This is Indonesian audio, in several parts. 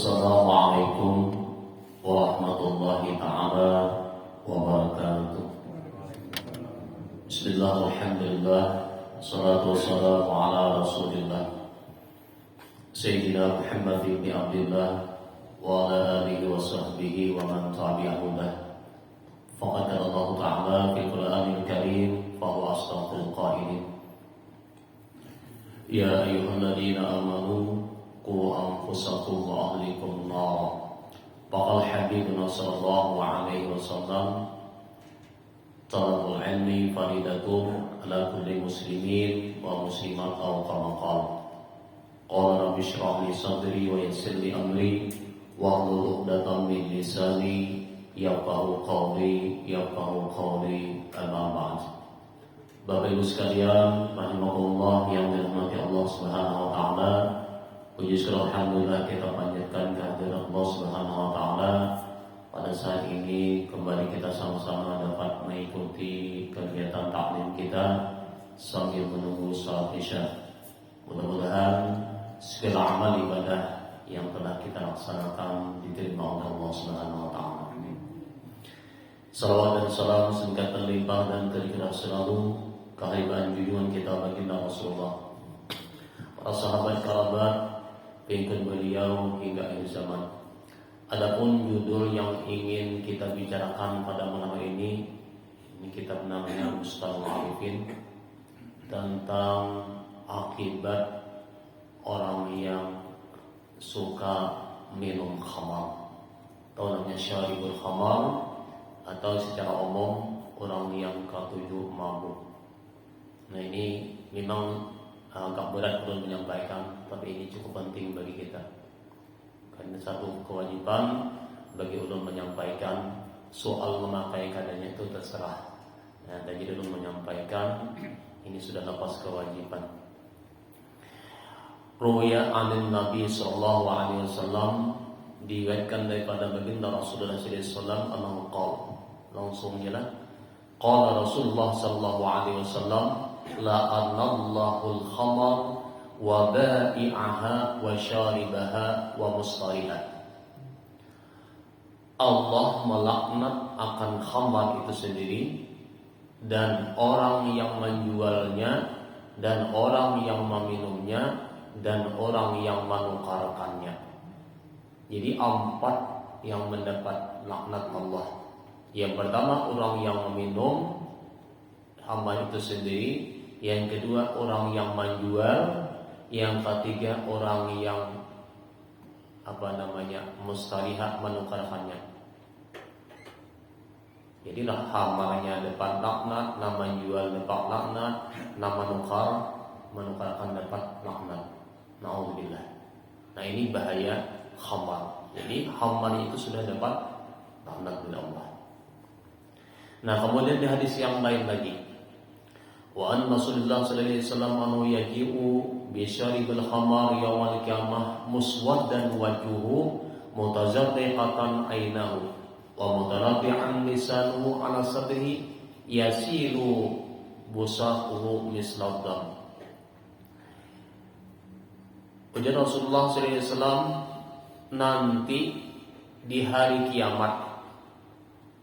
Assalamualaikum warahmatullahi ta'ala wabarakatuh. Bismillah, alhamdulillah, salatu wassalamu ala rasulillah Sayyidina Muhammad ibn Abdullah wa ala alihi wa sahbihi wa man tabi'ahu dah. Faqad Allah ta'ala fil Qur'anil Karim fa huwa asdaqul qailin. Ya ayyuhalladzina amanu qu anfusakum wa ahlikum nar. Faqala habibuna sallallahu alaihi wasallam, talabul ilmi faridatun ala kulli muslimin wa muslimat aw kama qala. Qala rabbi shrah li sadri wa yassir li amri wa hlul 'uqdatam min lisani yafqahu qawli amma ba'd. Bapak Ibu sekalian, rahimakumullah yang dirahmati Allah Subhanahu wa taala. Puji syukur alhamdulillah kita panjatkan kehadirat Allah Subhanahu wa taala. Pada saat ini kembali kita sama-sama dapat mengikuti kegiatan taklim kita sambil menunggu salat Isya. Mudah-mudahan segala amal ibadah yang telah kita laksanakan diterima oleh Allah Subhanahu wa taala. Salawat dan salam singkat terlimpah dan tercurah selalu kehadiran junjungan kita baginda Rasulullah, para sahabat kerabat, pengikut beliau hingga akhir zaman. Adapun judul yang ingin kita bicarakan pada malam ini kitab namanya Mustalahul Arifin, tentang akibat orang yang suka minum khamar, atau namanya syaribul khamar, atau secara umum orang yang ketujuh mabuk. Nah, ini memang agak berat untuk menyampaikan, tapi ini cukup penting bagi kita. Karena satu kewajiban bagi ulun menyampaikan, soal memakai keadaannya itu terserah. Nah, jadi ulun menyampaikan ini sudah lepas kewajiban. Ruwaya anin Nabi sallallahu alaihi wasallam, diriwayatkan daripada baginda Rasulullah sallallahu alaihi wasallam annahu qala, langsung jelas, qala Rasulullah sallallahu alaihi wasallam, la'anallahu al-khamar wa ba'i'aha wa syaribaha wa mustariha. Allah melaknat akan khamar itu sendiri, dan orang yang menjualnya, dan orang yang meminumnya, dan orang yang menukarkannya. Jadi 4 yang mendapat laknat Allah. Yang pertama orang yang meminum hamba itu sendiri, yang kedua orang yang menjual, yang ketiga orang yang mustarihat, menukarkannya. Jadi hambanya dapat laknat, nama jual dapat laknat, nama menukarkan dapat laknat. Na'udzubillah. Nah, ini bahaya khamar. Jadi khamar itu sudah dapat laknat dari Allah. Nah, kemudian di hadis yang lain lagi, wa an Rasulullah sallallahu alaihi wasallam anu yaji'u bi syaribil khamar yaumal qiyamah muswaddan wajhuhu mutazaddiqatan ainahu wa mutarabi'an lisanuhu ala sadrihi yasilu busaquhu misladam. Ujar Rasulullah sallallahu alaihi wasallam, nanti di hari kiamat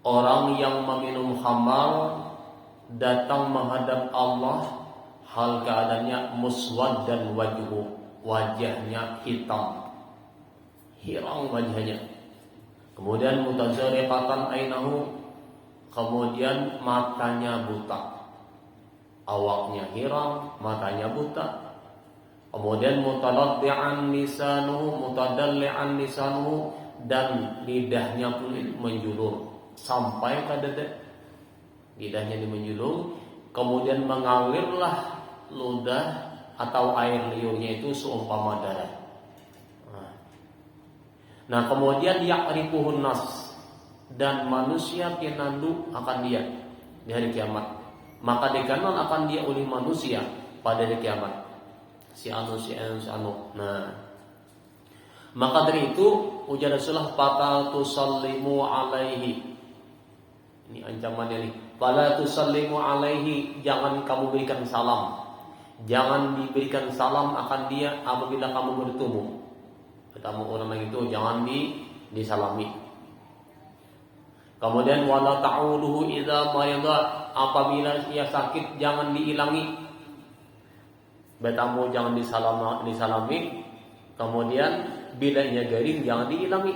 orang yang meminum khamar datang menghadap Allah hal keadaannya muswad dan wajahnya hitam, hirang wajahnya. Kemudian mutazariqatan ainahu, kemudian matanya buta, awaknya hirang, matanya buta. Kemudian mutadalli'an lisanuhu, dan lidahnya pun menjulur sampai ke dada. Lidahnya menjulur, kemudian mengalirlah ludah atau air liurnya itu seumpama darah. Nah, kemudian ya'rifuhun nas, dan manusia pinandu akan dia di hari kiamat. Maka dikenal akan dia oleh manusia pada hari kiamat. Si anu. Nah, maka dari itu ujar Rasulullah, fala tusallimu alaihi. Ini ancamannya nih. Fala tusallimu alaihi, jangan kamu berikan salam. Jangan diberikan salam akan dia apabila kamu bertemu. Bertamu orang itu jangan disalami. Kemudian wala ta'uduhu idza marida, apabila ia sakit jangan diilangi. Bertamu jangan disalami. Kemudian bila ia garing jangan diilangi.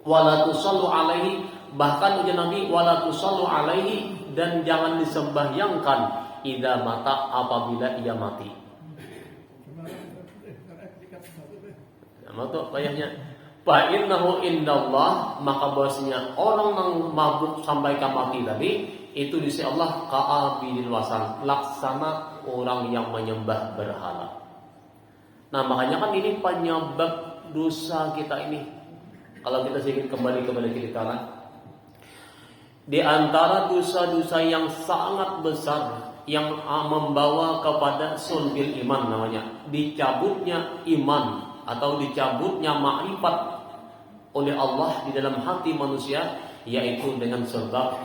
Wala tusallu alaihi, bahkan ujian Nabi wala tusallu alaihi, dan jangan disembahyangkan idza mata, apabila ia mati. Maksud ayahnya fa innahu indallah, maka bahwasanya orang yang mabuk sampai ke mati tadi itu di sisi Allah ka'abidil wasan, laksana orang yang menyembah berhala. Nah, makanya kan ini penyebab dosa kita ini. Kalau kita sedikit kembali kepada cerita, di antara dosa-dosa yang sangat besar yang membawa kepada sulbil iman, namanya dicabutnya iman atau dicabutnya makrifat oleh Allah di dalam hati manusia, yaitu dengan sebab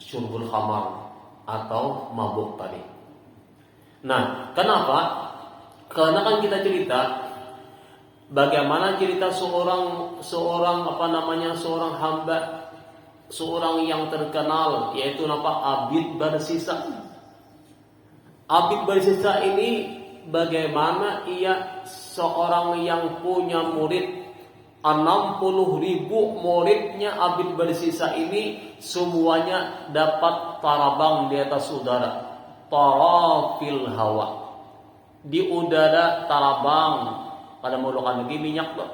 syurbul khamar atau mabuk tadi. Nah, kenapa? Karena kan kita cerita bagaimana cerita seorang hamba, seorang yang terkenal, yaitu Abid Barsisa. Abid Barsisa ini bagaimana ia seorang yang punya murid 60.000 muridnya. Abid Barsisa ini semuanya dapat tarabang di atas udara, tarafil hawa, di udara tarabang. Pada mulukan lagi minyak tuh.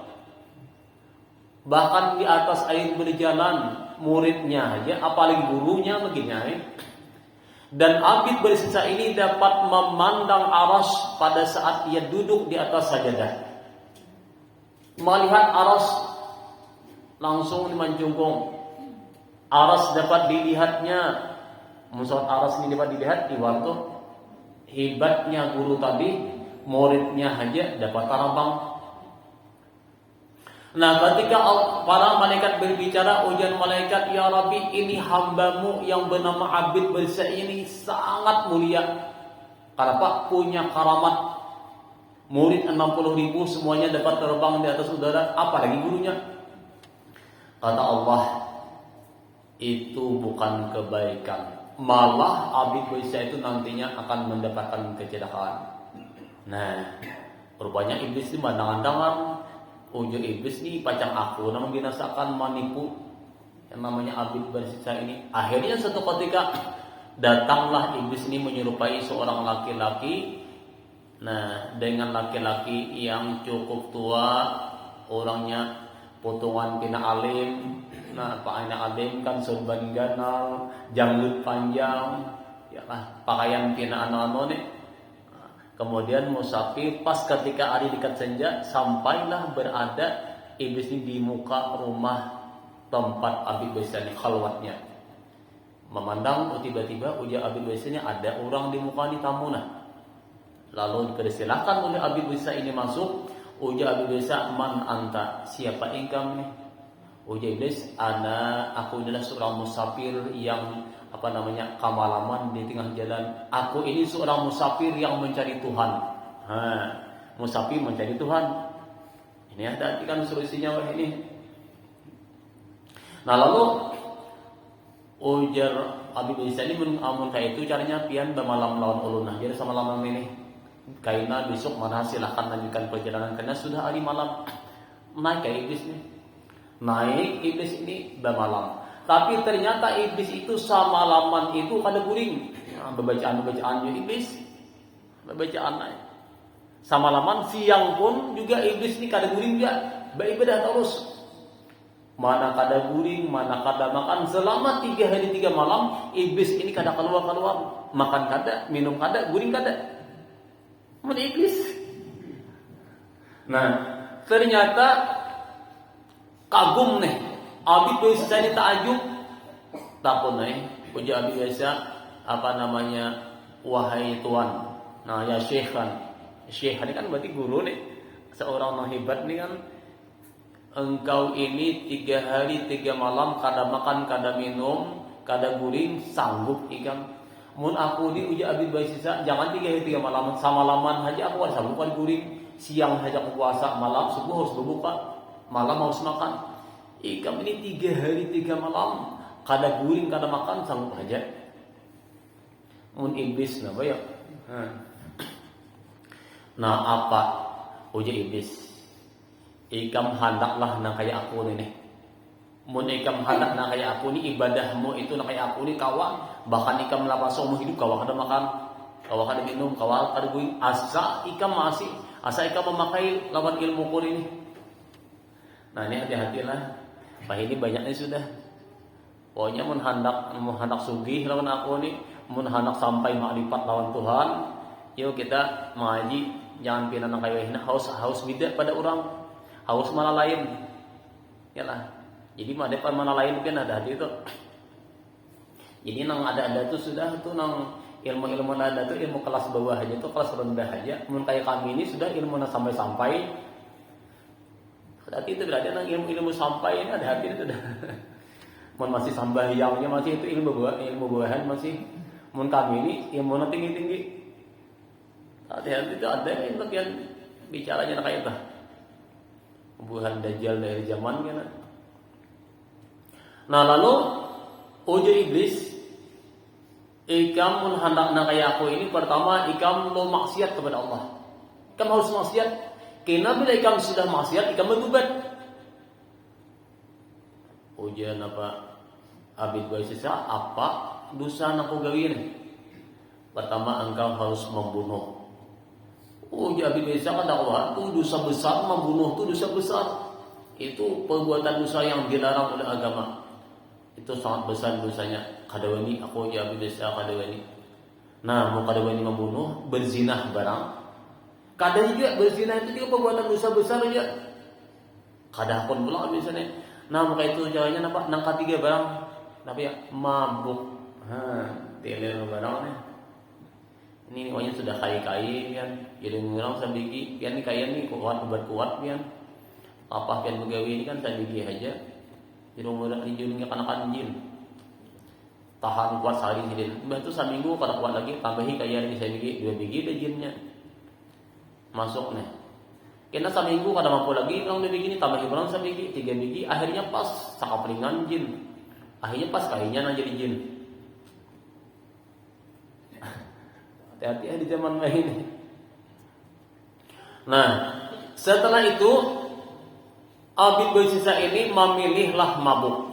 Bahkan di atas air berjalan muridnya aja, apalagi gurunya begini. Dan Abid Barsisa ini dapat memandang aras pada saat ia duduk di atas sajadah. Melihat aras langsung dimancungkung. Aras dapat dilihatnya. Maksud aras ini dapat dilihat di waktu hebatnya guru tadi, muridnya aja dapat tarabang. Nah, ketika para malaikat berbicara, ujian malaikat, ya Rabbi, ini hambamu yang bernama Abid Barsisa ini sangat mulia. Kenapa? Punya karamat. Murid 60.000 semuanya dapat terbang di atas udara, apalagi gurunya. Kata Allah, itu bukan kebaikan. Malah Abid Barsisa itu nantinya akan mendapatkan kecelakaan. Nah, rupanya iblis ini mandang-mandangan. Ujung iblis ini pacang aku nama binasakan manipu yang namanya Abid Barsisa ini. Akhirnya suatu ketika datanglah iblis ini menyerupai seorang laki-laki. Nah, dengan laki-laki yang cukup tua, orangnya potongan pina alim. Nah, Pak Aina alim kan sorban ganal, janggut panjang, ya lah, pakaian pina anu-anu nih. Kemudian musafir, pas ketika hari dekat senja, sampailah berada iblis ini di muka rumah tempat Abid Barsisa ini, khalwatnya. Memandang, tiba-tiba ujar Abid Barsisa ini ada orang di muka ini tamu. Nah, lalu dipersilahkan oleh Abid Barsisa ini masuk. Ujar Abid Barsisa, man anta, siapa engkau nih? Ujar iblis, aku adalah seorang musafir yang kamalaman di tengah jalan. Aku ini seorang musafir yang mencari Tuhan. Musafir mencari Tuhan. Ini ada kan solusinya ini. Nah, lalu ujar Abid Barsisa ini amun kayak itu caranya pian bermalam lawan ulun. Jadi sama malam ini kaina besok mana silahkan lanjutkan perjalanan karena sudah hari malam. Naik kayak iblis nih. Naik iblis ini bermalam. Tapi ternyata iblis itu samalaman itu kada guring. Bacaan iblis. Bacaan samalaman siang pun juga iblis ini kada guring dia. Beribadah terus. Mana kada guring, mana kada makan selama 3 hari 3 malam, iblis ini kada keluar. Makan kada, minum kada, guring kada. Mana iblis. Nah, ternyata kagum nih. Abid Barsisa ini takjub. Takut nih. Ujar Abid Barsisa, wahai tuan. Nah, ya syekh kan. Syekh ini kan berarti guru nih. Seorang yang hebat nih kan. Engkau ini 3 hari 3 malam kada makan, kada minum, kada guring, sanggup ikan. Mun aku di ujar Abid Barsisa, jangan 3 hari 3 malam, sama laman aja aku ada sanggup kada guring. siang hajak puasa, malam subuh harus berbuka, malam harus makan. Ikam ini 3 hari 3 malam, kada guring kada makan sanggup aja. Mun iblis napa ya? Nah apa ujar iblis? Ikam hendaklah nang kayak aku ini. Mun ikam hendak nang kayak aku ni ibadahmu itu nang kayak aku ni kawan. Bahkan ikam lapas seumur hidup kawan kada makan, kawan kada minum, kawan kada guring. Asa ikam memakai lawan ilmu kur ini. Nah ini hati-hatilah. Bah ini banyaknya sudah. Pokoknya mun hendak sugih lawan aku ni, mun hendak sampai makrifat lawan Tuhan, yuk kita mengaji jangan pina nang kayak ini haus beda pada orang, haus malah lain. Yalah. Jadi depan mana lain kan ada hati itu. Jadi nang ada tuh sudah tuh nang ilmu ada tuh ilmu kelas bawah aja tuh kelas rendah aja. Mun kayak kami ini sudah ilmu sampai. Berarti itu berarti nang ilmu sampai ini ada hati itu dah. Mun masih sambahyangnya masih itu ilmu bawahan masih. Mun kami ini ilmu tinggi. Hati-hati itu ada yang bagian bicaranya kayak itu. Buhan dajjal dari zaman kan. Nah lalu ujar iblis, ikam mun hendak nak kayak aku ini pertama ikam lo maksiat kepada Allah. Ikam harus maksiat. Karena bila ikam sudah maksiat, ikam bertobat. Ujar apa? Abid Baisisa apa dosa nak kau gawin? Pertama engkau harus membunuh. Ujar Abid Baisisa kan dakwah itu dosa besar, membunuh itu dosa besar. Itu perbuatan dosa yang dilarang oleh agama. Itu sangat besar dosanya. Kadawani aku ya biasa kadawani. Nah, mau kadawani membunuh, berzinah barang. Kadang juga berzinah itu juga perbuatan dosa besar aja. Kadang pun pula misalnya. Nah, maka itu caranya apa? Nang ketiga barang. Tapi ya mabuk. Teler barangnya. Ini pokoknya sudah kai-kai kan. Jadi orang sabiki, pian ni kaya ni kuat kan. Apa pian begawi ini kan sabiki aja. Jadi orang hijaunya kanakan jin. Tahan kuat sehari sini. Itu seminggu kalau kuat lagi tambahi kayak bisa biji 2 biji deh jinnya. Masuk nih. Kena seminggu kada mampu lagi kalau 2 biji ini tambahi berang 1 biji, 3 biji akhirnya pas sakaplingan jin. Akhirnya pas kayaknya nang jadi jin. Hati-hati di zaman ini. Nah, setelah itu Abid Baisisa ini memilihlah mabuk.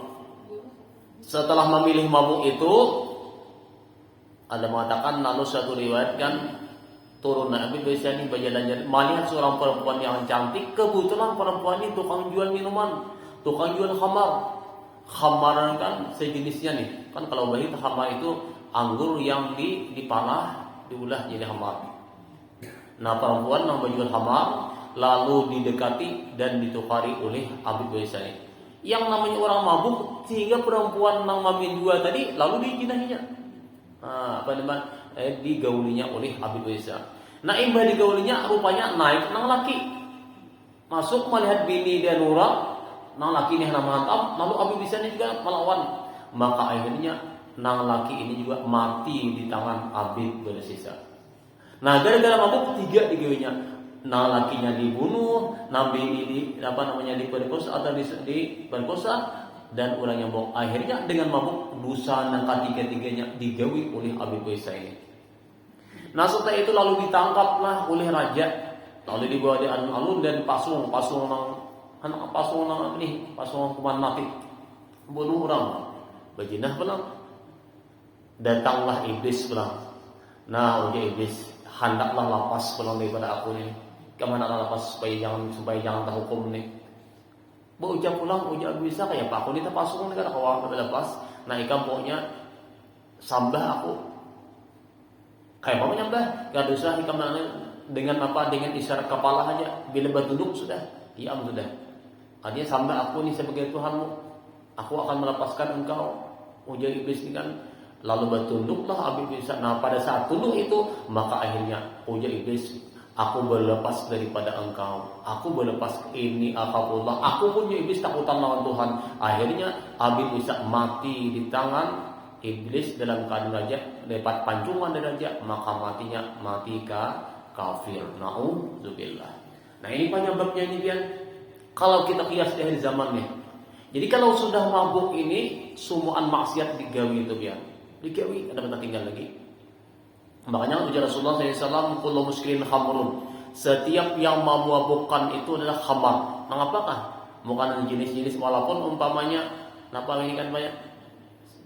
Setelah memilih mabuk itu, ada mengatakan lalu satu riwayat kan turun Abid Baisisa ini berjalan-jalan melihat seorang perempuan yang cantik. Kebetulan perempuan ini tukang jual minuman, tukang jual khamar. Khamar kan sejenisnya nih. Kan kalau bayi khamar itu anggur yang dipalah, diulah jadi khamar. Nah perempuan yang berjual khamar lalu didekati dan ditukari oleh Abid Baisisa ini. Yang namanya orang mabuk sehingga perempuan yang mamin dua tadi lalu dijinahinya. Digaulinya oleh Abid Baisisa. Nah imbah digaulinya rupanya naik nang laki. Masuk melihat bini dan nurah nang laki ini hendak menghantam, lalu Abid Baisisa ini juga melawan. Maka akhirnya nang laki ini juga mati di tangan Abid Baisisa. Nah gara-gara mabuk 3 digaulinya. Nah lakinya dibunuh, nabi ini diperkosa atau diperkosa dan orang yang bohong. Akhirnya dengan mabuk dosa yang ketiga-tiganya digawi oleh Abid Baisisa ini. Nah setelah itu lalu ditangkaplah oleh raja, lalu dibawa di alun-alun dan pasung hukuman mati, bunuh orang, berjinah pulang. Datanglah iblis pulang. Nah ujar iblis, hendaklah lapas pulang daripada aku ini. Kemana lapas supaya jangan terhukum nih. Ujar pulang, ujar bisa kayak Pak aku ni terpasung ni kan kawan lepas. Nah ikam pokoknya sambah aku. Kayak apa nyambah? Gak dosa ikam dengan apa? Dengan isyarat kepala aja. Bila bertunduk sudah, diam sudah. Artinya sambah aku ni sebagai Tuhanmu. Aku akan melepaskan engkau. Ujar iblis ni kan. Lalu bertunduklah Abid Baisisa. Nah pada saat tunduk itu maka akhirnya ujar iblis, aku berlepas daripada engkau. Aku berlepas ini akhafullah. Aku punya iblis takutan lawan Tuhan. Akhirnya Abid Baisisa mati di tangan iblis dalam keadaan raja, dapat pancungan dari raja, maka matinya mati kafir. Na'udzubillah. Nah ini penyebabnya ini Pian. Kalau kita kias di hari zamannya. Jadi kalau sudah mabuk ini, sumuan maksiat digawi itu Pian. Digawi, ada kata tinggal lagi. Makanya ujar Rasulullah SAW, kullu muskirin khamrun. Setiap yang memabukkan itu adalah khamar. Mengapakah? Bukan jenis-jenis walaupun umpamanya, kenapa ini kan banyak?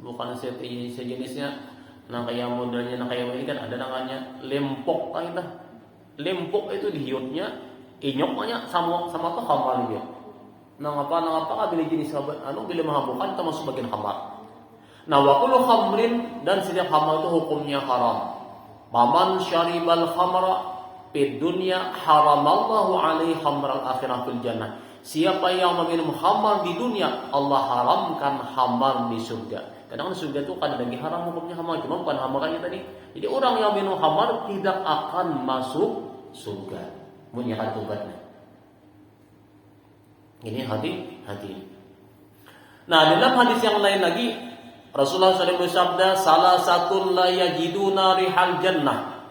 Bukan sejenisnya. Nah kayak modelnya, nah kayak ini kan ada namanya lempok kan kita. Lempok itu dihiutnya, inyoknya sama tuh khamar dia. Nah apa bila jenis bila memabukkan itu masuk bagian khamar. Nah wa kullu khamrin, dan setiap khamar itu hukumnya haram. Paman syaribal khamra fid dunya haramallahu alaihi khamral akhirah fil jannah. Siapa yang meminum khamar di dunia, Allah haramkan khamar di surga. Kadang surga itu kan lagi haram hukumnya khamar, cuma bukan khamarnya tadi. Jadi orang yang minum khamar tidak akan masuk surga. Munyakan tobatnya. Ini hati-hati. Nah, dalam hadis yang lain lagi Rasulullah SAW bersabda, salah satu la yajiduna rihal jannah.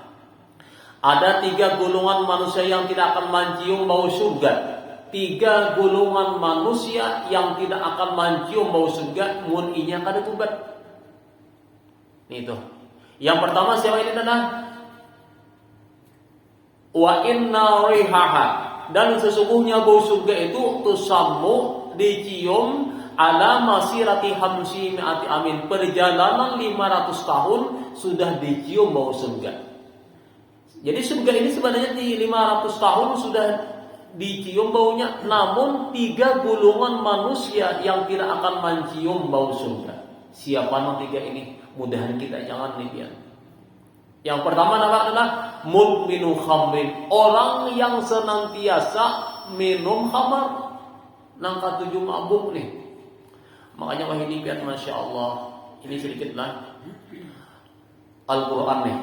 Ada 3 golongan manusia yang tidak akan mencium bau surga. 3 golongan manusia yang tidak akan mencium bau surga mun inya kada tobat. Ini itu. Yang pertama siapa ini adalah wa inna rihaha, dan sesungguhnya bau surga itu tusammu dicium ala masirati hamsi mi'ati amin, perjalanan 500 tahun sudah dicium bau surga. Jadi surga ini sebenarnya di 500 tahun sudah dicium baunya, namun 3 golongan manusia yang tidak akan mencium bau surga. Siapa yang 3 ini? Mudahan kita jangan nipian. Yang pertama adalah mudminu khamrin, orang yang senantiasa minum khamar, nangka 7 mabuk nih. Makanya wahini biar Masya Allah, ini sedikit lah Al-Quran nih,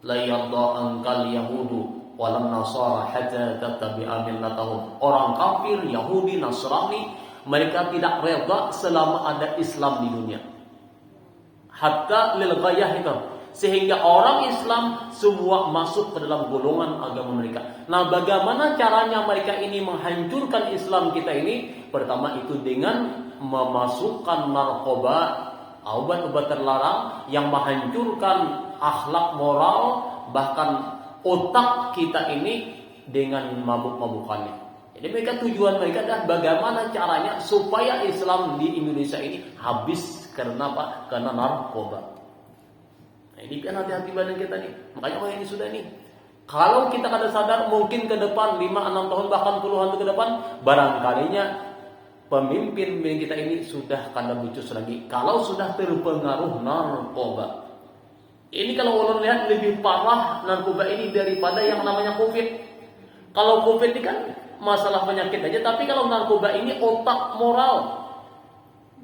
la yarda ankal yahudu walam nasara hatta tattabi'a millatahum. Orang kafir, Yahudi, Nasrani, mereka tidak reda selama ada Islam di dunia. Hatta lil ghayah itu, sehingga orang Islam semua masuk ke dalam golongan agama mereka. Nah, bagaimana caranya mereka ini menghancurkan Islam kita ini? Pertama itu dengan memasukkan narkoba, obat-obat terlarang yang menghancurkan akhlak moral, bahkan otak kita ini dengan mabuk-mabukannya. Jadi mereka tujuan mereka adalah bagaimana caranya supaya Islam di Indonesia ini habis karena apa? Karena narkoba. Nah, ini kan hati-hati badan kita nih. Makanya ini sudah nih. Kalau kita kada sadar mungkin ke depan 5-6 tahun bahkan puluhan tahun ke depan, barangkalinya pemimpin kita ini sudah kada becus lagi. Kalau sudah terpengaruh narkoba. Ini kalau ulun lihat lebih parah narkoba ini daripada yang namanya COVID. Kalau COVID ini kan masalah penyakit aja, tapi kalau narkoba ini otak moral.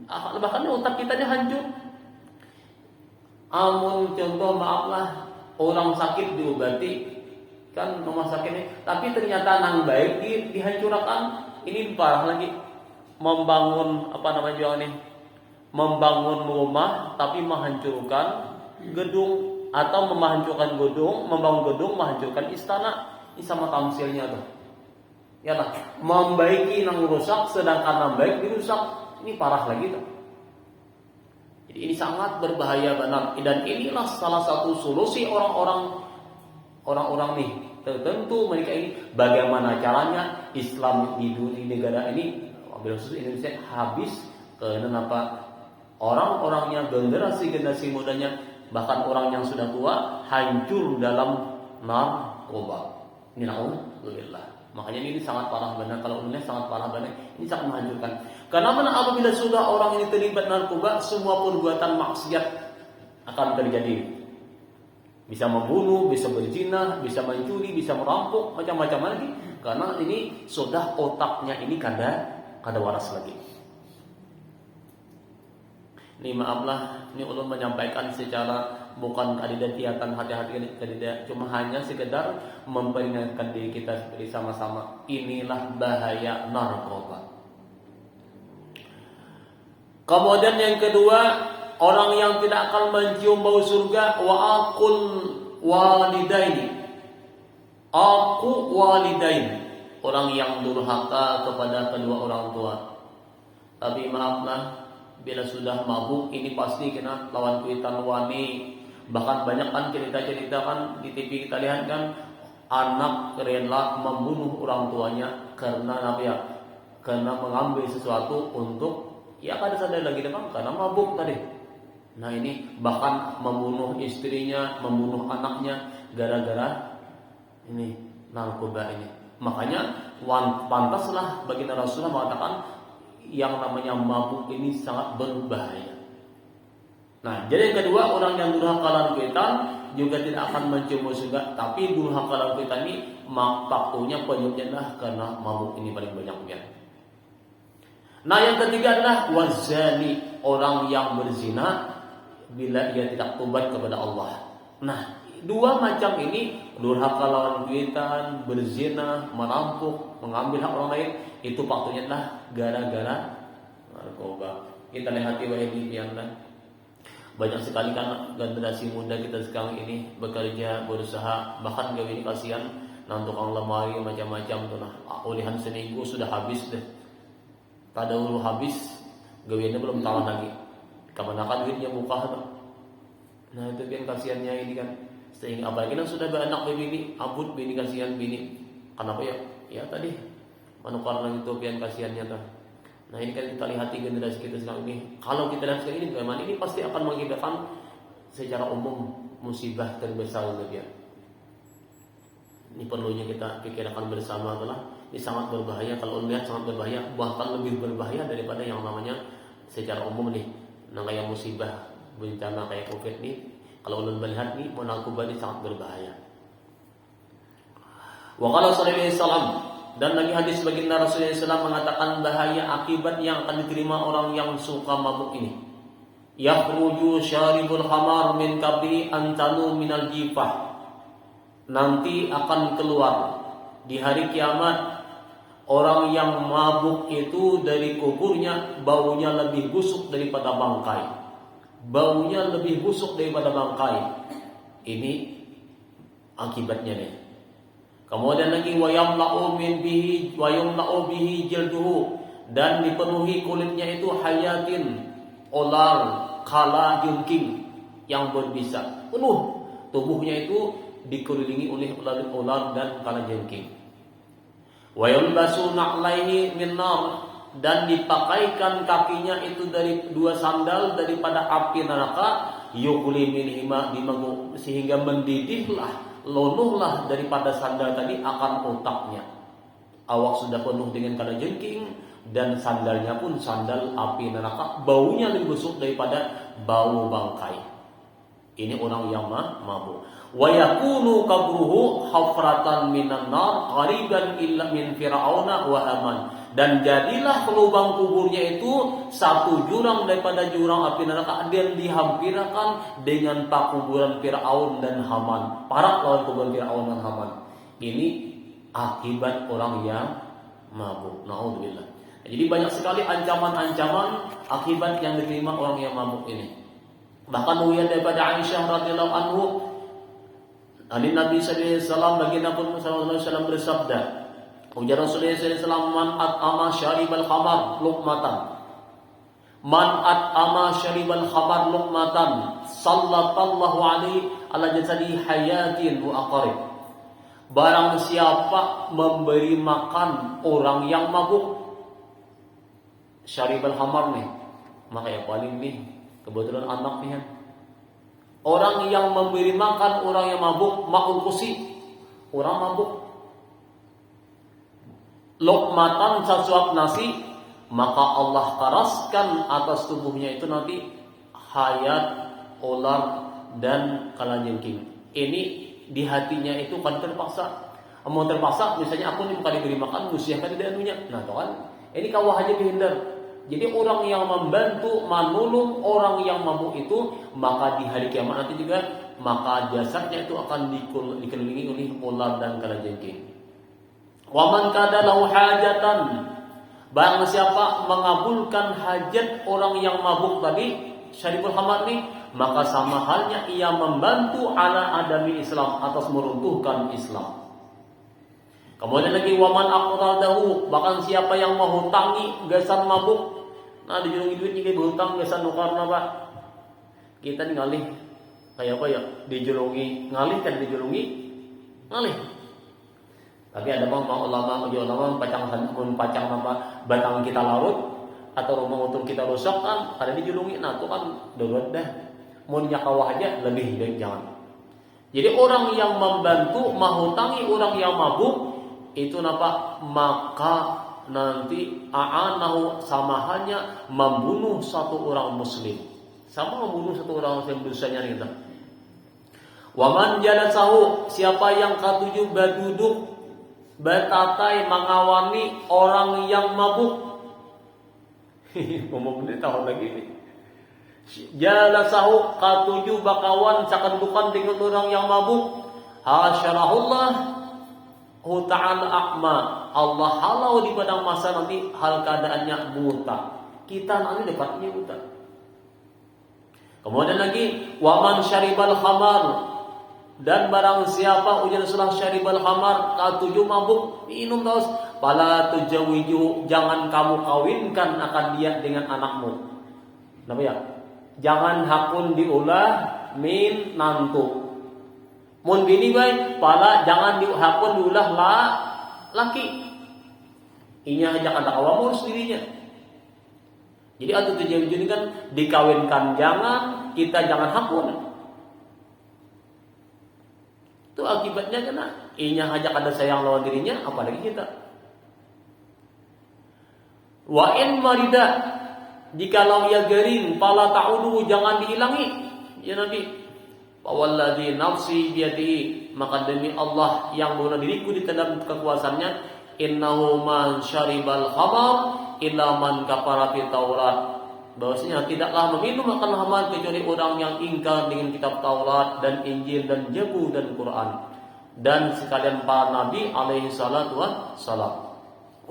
Bahkan otak kita ini hancur. Amun contoh maaflah orang sakit diobati kan rumah sakit ini, tapi ternyata nang baik dihancurkan. Ini parah lagi. Membangun membangun rumah tapi menghancurkan gedung, atau menghancurkan gedung, membangun gedung menghancurkan istana. Ini sama tamsilnya tuh. Ya lah, membaiki nang rusak sedangkan nang baik dirusak. Ini parah lagi tuh. Jadi ini sangat berbahaya benar, dan inilah salah satu solusi orang-orang nih tertentu mereka ini bagaimana caranya Islam di negara ini, khusus Indonesia habis. Karena apa? Orang-orang yang generasi mudanya, bahkan orang yang sudah tua hancur dalam narkoba. Ini alhamdulillah. Makanya ini sangat parah benar. Kalau umumnya sangat parah benar, ini sangat menghancurkan. Karena mana apabila sudah orang ini terlibat narkoba, semua perbuatan maksiat akan terjadi. Bisa membunuh, bisa berzina, bisa mencuri, bisa merampok, macam-macam lagi. Karena ini sudah otaknya ini kada waras lagi. Ini maaflah, ini ulun menyampaikan secara bukan kadidatiatan hati-hati kadidat, cuma hanya sekedar memperingatkan diri kita bersama-sama. Inilah bahaya narkoba. Kemudian yang kedua, orang yang tidak akan mencium bau surga wa aqul walidaini. Aku walidain, orang yang durhaka kepada kedua orang tua. Tapi maaflah, bila sudah mabuk ini pasti kena lawan kuitan wani. Bahkan banyak kan cerita-cerita kan di TV kita lihat kan, anak rela membunuh orang tuanya karena apa ya? Karena mengambil sesuatu untuk ya kada sadar lagi demam karena mabuk tadi. Nah ini bahkan membunuh istrinya, membunuh anaknya gara-gara ini narkoba ini. Makanya pantaslah baginda Rasulullah mengatakan yang namanya mabuk ini sangat berbahaya. Nah, jadi yang kedua, orang yang durhaka lan kuitan juga tidak akan mencium surga, tapi durhaka lan kuitan ini faktornya penyebabnya adalah karena mabuk ini paling banyak ya. Nah, yang ketiga adalah wazani, orang yang berzina bila ia tidak tobat kepada Allah. Nah, dua macam ini, durhaka lawan kuitan, berzina, merampok, mengambil hak orang lain, itu faktornya adalah gara-gara narkoba. Kita lihat di yang lain. Banyak sekali kan generasi muda kita sekarang ini bekerja, berusaha, bahkan gawe ini kasihan, nang tukang lemari macam-macam tuh nah, olihan seminggu sudah habis deh. Tada dulu habis, gawe ini belum tahan lagi. Kemana kan duitnya buka tuh. Nah itu kan kasihannya ini kan. Sehingga apalagi kan sudah beranak bini, abut bini kasihan bini. Kenapa ya? Ya tadi manukar nang itu pian kasihannya tuh. Nah ini kan kita lihat generasi kita sekarang ini. Kalau kita lihat sekarang ini bagaimana, ini pasti akan mengakibatkan secara umum musibah terbesar gitu ya. Ini perlunya kita pikirkan bersama adalah ini sangat berbahaya. Kalau melihat sangat berbahaya, bahkan lebih berbahaya daripada yang namanya secara umum nih. Nah kayak musibah bencana kayak COVID nih, kalau ulun melihat nih narkoba ini sangat berbahaya. Wa qala sallallahu alaihi wasallam, dan lagi hadis baginda Rasulullah SAW mengatakan bahaya akibat yang akan diterima orang yang suka mabuk ini. Yakhruju syaribul khamar min kabri antanu minal jifah. Nanti akan keluar di hari kiamat orang yang mabuk itu dari kuburnya baunya lebih busuk daripada bangkai. Baunya lebih busuk daripada bangkai. Ini akibatnya nih. Kemudian lagi wayamla'u bihi jilduhu, dan dipenuhi kulitnya itu hayatin, ular, kala, jungking yang berbisa. Penuh tubuhnya itu dikelilingi oleh ular dan kala jungking. Wayulbasu na'laihi min nar, dan dipakaikan kakinya itu dari dua sandal daripada api neraka, yuqli minhima bimagu, sehingga mendidihlah, lonuhlah daripada sandal tadi akan otaknya. Awak sudah penuh dengan kala jengking, dan sandalnya pun sandal api neraka, baunya lebih busuk daripada bau bangkai. Ini orang yang mabuk. Wa yakunu qabruhu hafratan minan nar qariban illa min fir'auna wa haman, dan jadilah lubang kuburnya itu satu jurang daripada jurang api neraka, dan dihampirakan dengan pakuburan Firaun dan Haman. Parak lawan kuburan Firaun dan Haman. Ini akibat orang yang mabuk. Naudzubillah. Jadi banyak sekali ancaman-ancaman akibat yang diterima orang yang mabuk ini. Bahkan daripada Aisyah radhiyallahu anhu, Nabi sallallahu alaihi wasallam, baginda pun sallallahu alaihi wasallam bersabda, ujar Rasulullah sallallahu alaihi wasallam, man at'ama syaribal khamar luqmatan, man at'ama syaribal khamar luqmatan sallallahu alaihi ala jasadi hayatin wa aqarib. Barang siapa memberi makan orang yang mabuk syaribal khamar nih, maka yang paling nih kebetulan anak nih kan. Orang yang memberi makan orang yang mabuk, makul kusi, orang mabuk, luqmatan sesuap nasi, maka Allah karaskan atas tubuhnya itu nanti hayat, ular, dan kalajengking. Ini di hatinya itu kan terpaksa. Mau terpaksa, misalnya aku nih bukan diberi makan, usia kan tidak anunya. Nah, tahu kan? Ini kawah aja dihindar. Jadi orang yang membantu, menolong orang yang mabuk itu, maka di hari kiamat nanti juga, maka jasadnya itu akan dikelilingi oleh ular dan kalajengking. Wa man kada lahu hajatan, barang siapa mengabulkan hajat orang yang mabuk tadi, syaribul khamar ini, maka sama halnya ia membantu ala adami Islam, atas meruntuhkan Islam. Kemudian lagi waman aqradahu, bahkan siapa yang menghutangi gasan mabuk. Nah, dijulungi duit juga berhutang gasan nukarna Pak. Kita nih ngalih kayak apa ya? Dijulungi ngalih kan dijulungi ngalih. Tapi ada ulama pacang apa batang kita larut atau rumah untung kita rusak kan ada dijulungi. Nah, itu kan darurat dah. Mau nyakawah aja lebih dari jangan. Jadi orang yang membantu menghutangi orang yang mabuk itu napa maka nanti a'anahu samahannya membunuh satu orang muslim. Sama membunuh satu orang muslim dosanya kita. Waman jalasahu, siapa yang ketujuh berduduk batatai mengawani orang yang mabuk. Ngomong ini tahu lagi nih. Jalasahu ketujuh bakawan sakandukan dengan orang yang mabuk. Hasyarahullah ta'ala akma, Allah halau di padang masa nanti hal keadaannya buta. Kita nanti dapatnya buta. Kemudian lagi waman syaribal khamar, dan barang siapa ujar surah syaribal khamar ketujuh mabuk minum terus, pala tujawiju, jangan kamu kawinkan akan dia dengan anakmu. Kenapa ya? Jangan hakun diulah min nantu. Mun bini baik, pala jangan dihakun diulah laki. Inya hanya anak awam urus dirinya. Jadi atau tujuan ini kan dikawinkan jangan, kita jangan hakun. Itu akibatnya kena. Inya hanya ada sayang lawan dirinya, apalagi kita. Wa in marida, jikalau ia garing, pala ta'udu jangan dihilangi. Ya Nabi. Walladzi nafsi biyadihi, maka demi Allah yang bunuh diriku di dalam kekuasaannya, innahu man syaribal khamar illa man kafara bi Taurat, bahwasanya tidaklah meminum akan khamar kecuali orang yang ingkar dengan kitab Taurat dan Injil dan Zabur dan Quran dan sekalian para nabi alaihi salatu wassalam.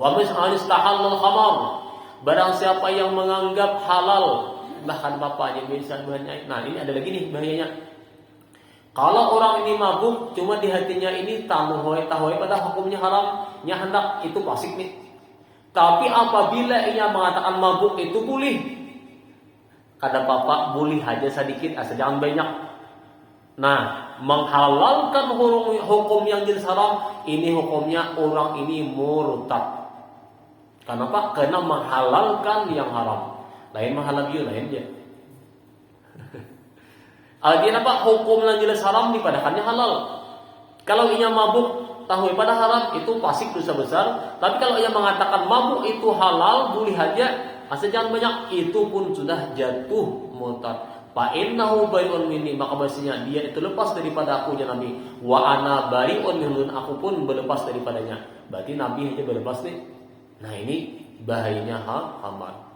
Wa man istahallal khamar, barang siapa yang menganggap halal bahkan bapaknya bisa banyak. Nah, ini ada lagi nih bahayanya. Kalau orang ini mabuk, cuma di hatinya ini tahuai pada hukumnya haramnya hendak, itu fasik nih. Tapi apabila ia mengatakan mabuk itu boleh, kata bapak boleh aja sedikit, asal jangan banyak. Nah, menghalalkan hukum yang jelas haram, ini hukumnya orang ini murtad. Kenapa? Karena menghalalkan yang haram. Lain mahalal dia, lain dia. Dia apa? Hukum yang jelas haram dipadakannya halal. Kalau ia mabuk tahu pada haram itu fasik dosa besar. Tapi kalau ia mengatakan mabuk itu halal boleh aja, asal jangan banyak, itu pun sudah jatuh murtad. Fa innahu bari'un minni, maka bahasanya dia itu lepas daripada aku ya Nabi. Wa ana bari'un minhu, aku pun berlepas daripadanya. Berarti Nabi aja berlepas nih. Nah, ini bahayanya hamar.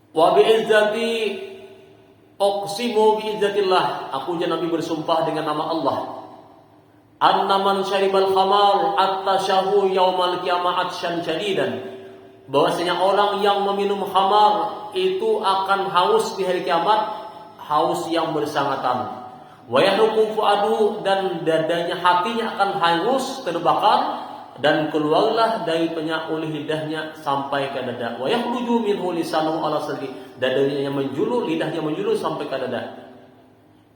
Wa bi'izzati uqsimu bi'izzatillah, aku dan Nabi bersumpah dengan nama Allah, annaman syaribal khamar attasyahu yaumal qiyamah atsyan syadidan, bahwasanya orang yang meminum khamar itu akan haus di hari kiamat, haus yang bersangatan. Wa yahruqu fuadu, dan dadanya hatinya akan hangus terbakar, dan keluarlah dari oleh lidahnya sampai ke dada. Wa yakhruju minhu lisanuhu ala sadri, dadanya menjulur, lidahnya menjulur sampai ke dada.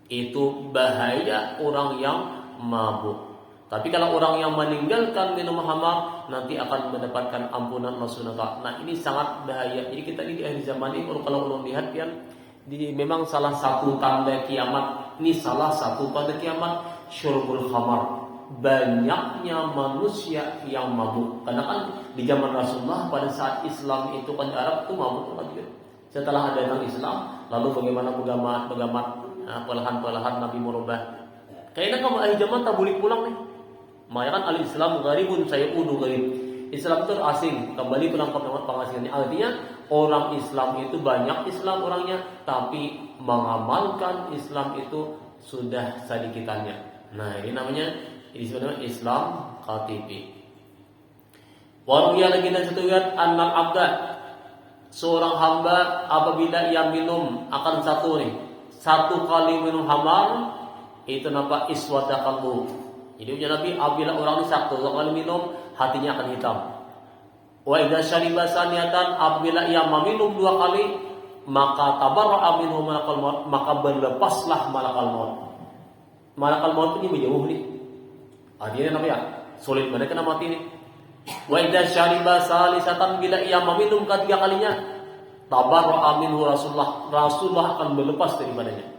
Itu bahaya orang yang mabuk. Tapi kalau orang yang meninggalkan minum khamar nanti akan mendapatkan ampunan Allah Subhanahu wa taala. Nah, ini sangat bahaya. Jadi kita di akhir zaman ini kalau belum lihat kan, memang salah satu tanda kiamat. Ini salah satu tanda kiamat, syurbul khamar. Banyaknya manusia yang mabuk. Karena kan di zaman Rasulullah pada saat Islam itu kan Arab itu mabuk lagi. Setelah ada Islam, lalu bagaimana pegamat perlahan-perlahan Nabi merubah. Kayaknya kamu ahli zaman tak boleh pulang nih. Makanya kan al-Islam gharibun sayudu gharib. Islam itu asing, kembali pulang ke tempat pengasingannya. Artinya orang Islam itu banyak Islam orangnya, tapi mengamalkan Islam itu sudah sedikitannya. Nah, ini namanya sebenarnya Islam KTP. Waruya lagi dan satu riwayat annal abda, seorang hamba apabila ia minum akan satu kali minum khamar, itu nampak iswada qalbu, Jadi ujar Nabi, apabila orang ini satu kali minum, hatinya akan hitam. Wa idza syariba saniyatan, apabila ia meminum 2 kali, maka tabarra'a minhu malakal maut, maka berlepaslah malakal maut. Malakal maut ini menjauh nih. Artinya apa ya? Sulit mana kena mati nih. Wa idza syariba salisatan, bila ia meminum ketiga kalinya, tabarra'a minhu Rasulullah akan berlepas daripadanya.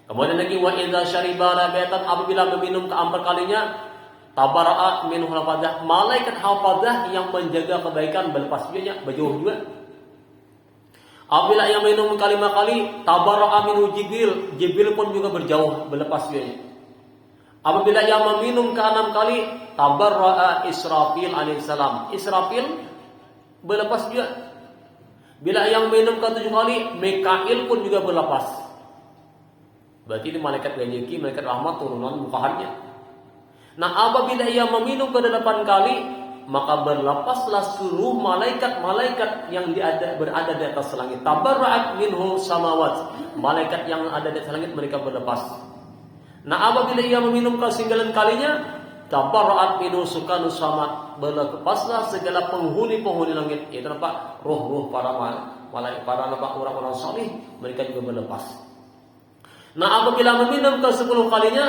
Kemudian lagi wa idza syariba rabiatan, apabila meminum keempat kalinya, tabarra'a minhu hafadah, malaikat hafadah yang menjaga kebaikan berlepas dianya, berjauh juga. Apabila yang minum kelima kali, tabarra'a minhu Jibril pun juga berjauh berlepas dianya. Apabila yang meminum ke-6 kali, tabarra'a Israfil alaihissalam, Israfil berlepas juga. Bila yang minum ke-7 kali, Mikail pun juga berlepas. Berarti ini malaikat rezeki, malaikat rahmat turunan mukahannya. Nah, apabila ia meminum ke-8 kali, maka berlepaslah seluruh malaikat-malaikat yang berada di atas langit. Tabarra'at minhu samawat, malaikat yang ada di atas langit mereka berlepas. Nah, apabila ia meminum ke-9 kalinya, tabarra'at minhu sukanus sama, berlepaslah segala penghuni-penghuni langit. Itu nampak roh-roh para malaikat, para orang-orang salih, mereka juga berlepas. Nah, apabila meminum ke-10 kalinya,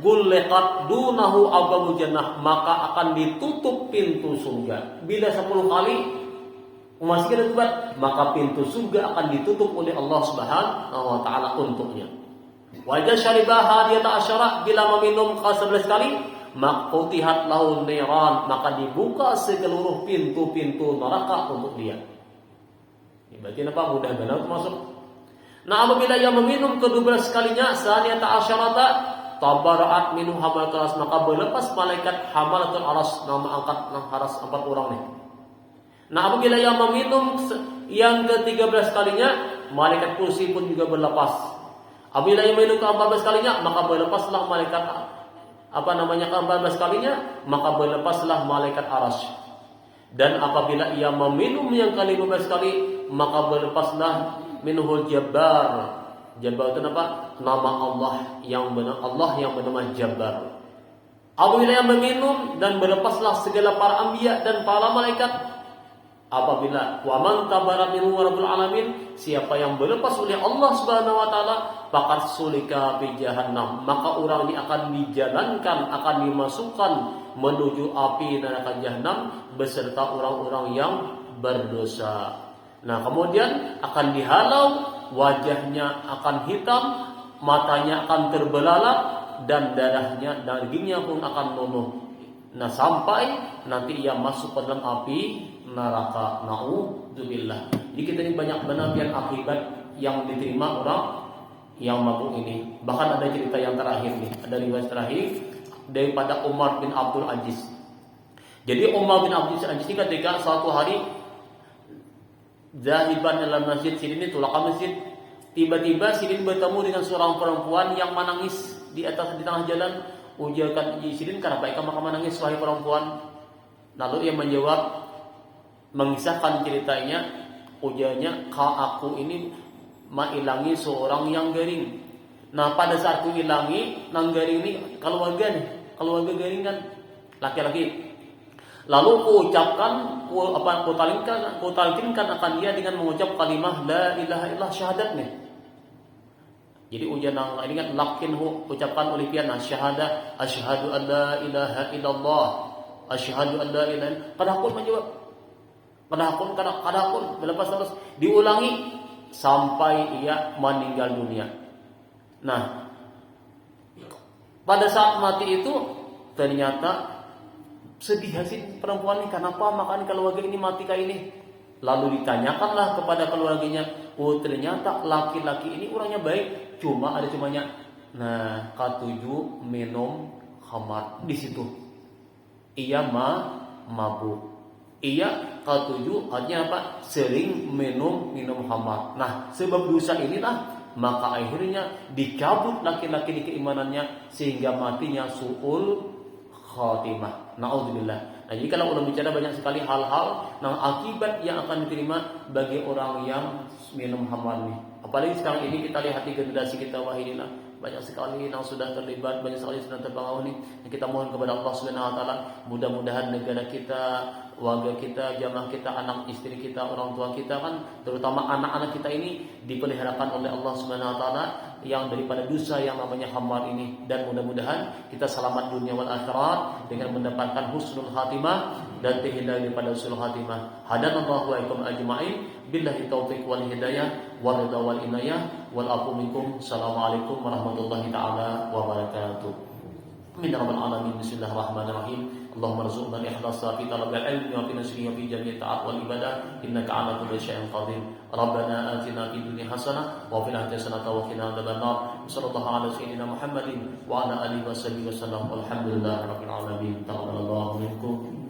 gulqat dunahu abwaabul jannah, maka akan ditutup pintu surga. Bila 10 kali masih ada tubat, maka pintu surga akan ditutup oleh Allah Subhanahu wa taala untuknya. Wajah syaribah hadiyata asyara, bila meminum ke-11 kali, maqutihat lahu niran, maka dibuka seluruh pintu-pintu neraka untuk dia. Ini berarti apa? Mudah benar masuk. Nah, apabila ia meminum ke-12 kalinya, saniyata asyarata, tabarra'at minhu hamalatul aras, maka berlepas malaikat hamalatul aras, nama angkat aras 4 orang nih. Nah, apabila ia meminum yang ke-13 kalinya, malaikat kursi pun juga berlepas. Apabila ia meminum ke-14 kalinya, maka berlepaslah malaikat ke-14 kalinya, maka berlepaslah malaikat aras. Dan apabila ia meminum yang ke-15 kali, maka berlepaslah minhul Jabbar. Jabbar itu apa? Nama Allah yang bernama Jabbar. Apabila yang meminum dan berlepaslah segala para anbiya dan para malaikat. Apabila wa man tabara minhu rabbul alamin, siapa yang berlepas oleh Allah Subhanahu wa taala, faqad sulika fi jahannam, maka orang ini akan dijalankan, akan dimasukkan menuju api neraka jahanam beserta orang-orang yang berdosa. Nah, kemudian akan dihalau, wajahnya akan hitam, matanya akan terbelalak, dan dagingnya pun akan lunuh. Nah, sampai nanti ia masuk ke dalam api neraka. Na'udzubillah. Jadi kita ini banyak benar yang akibat yang diterima orang yang mabuk ini. Bahkan ada cerita yang terakhir nih, ada riwayat terakhir daripada Umar bin Abdul Aziz. Jadi Umar bin Abdul Aziz ini ketika suatu hari zahiban dalam masjid, Sidin itu tulaka masjid. Tiba-tiba Sidin bertemu dengan seorang perempuan yang menangis di tengah jalan. Ujarkan Sidin, kenapa kamu menangis wahai perempuan? Lalu ia menjawab, mengisahkan ceritanya. Ujarnya, aku ini ilangi seorang yang garing. Nah, pada saat ku ilangi nang garing ini keluarga garing kan laki-laki. Lalu ku talkinkan akan dia dengan mengucap kalimah la ilaha illallah syahadat nih. Jadi ujian ini kan lakinhu, ucapkan oleh dia syahadah, asyhadu an la ilaha illallah, asyhadu an la ilaha. Kadahpun menjawab, kadahpun berlepas terus diulangi sampai ia meninggal dunia. Nah, pada saat mati itu ternyata sedih hati perempuan ini, kenapa makan keluarga ini mati kayak ini? Lalu ditanyakanlah kepada keluarganya, oh ternyata laki-laki ini orangnya baik, cuma ada cumanya. Nah, ke-7 minum khamar di situ. Ia mabuk. Ia ke-7 artinya apa? Sering minum khamar. Nah, sebab dosa inilah maka akhirnya dicabut laki-laki di keimanannya sehingga matinya su'ul khatimah. Na'udzubillah. Nah, jadi kalau udah bicara banyak sekali hal-hal akibat yang akan diterima bagi orang yang minum khamar nih. Apalagi sekarang ini kita lihat di generasi kita, wah inilah banyak sekali yang sudah terlibat, banyak sekali yang sudah terbangun. Kita mohon kepada Allah Subhanahu wa taala, mudah-mudahan negara kita, warga kita, jamaah kita, anak istri kita, orang tua kita kan, terutama anak-anak kita ini dipeliharakan oleh Allah Subhanahu wa taala yang daripada dosa yang namanya khamar ini, dan mudah-mudahan kita selamat dunia wal akhirat dengan mendapatkan husnul khatimah dan terhindar daripada husnul khatimah. Hadanallahu wa iyyakum ajma'in. Billahi taufiq wal hidayah wal ridha wal inayah wal afu minkum. Assalamualaikum warahmatullahi taala wabarakatuh. Amin ya rabbal alamin. Bismillahirrahmanirrahim. Allahumma rzuqna al-ikhlasa fi talabil ilmi wa fi nasrihi fi jami'i ta'at wal ibadah innaka 'ala kulli syai'in qadir. Rabbana atina fid dunya hasanah wa fil akhirati hasanah wa qina adzabannar. Sallallahu ala sayyidina Muhammadin wa ala alihi wa sahbihi wasallam. Walhamdulillahirabbil alamin. Taqabbalallahu minkum.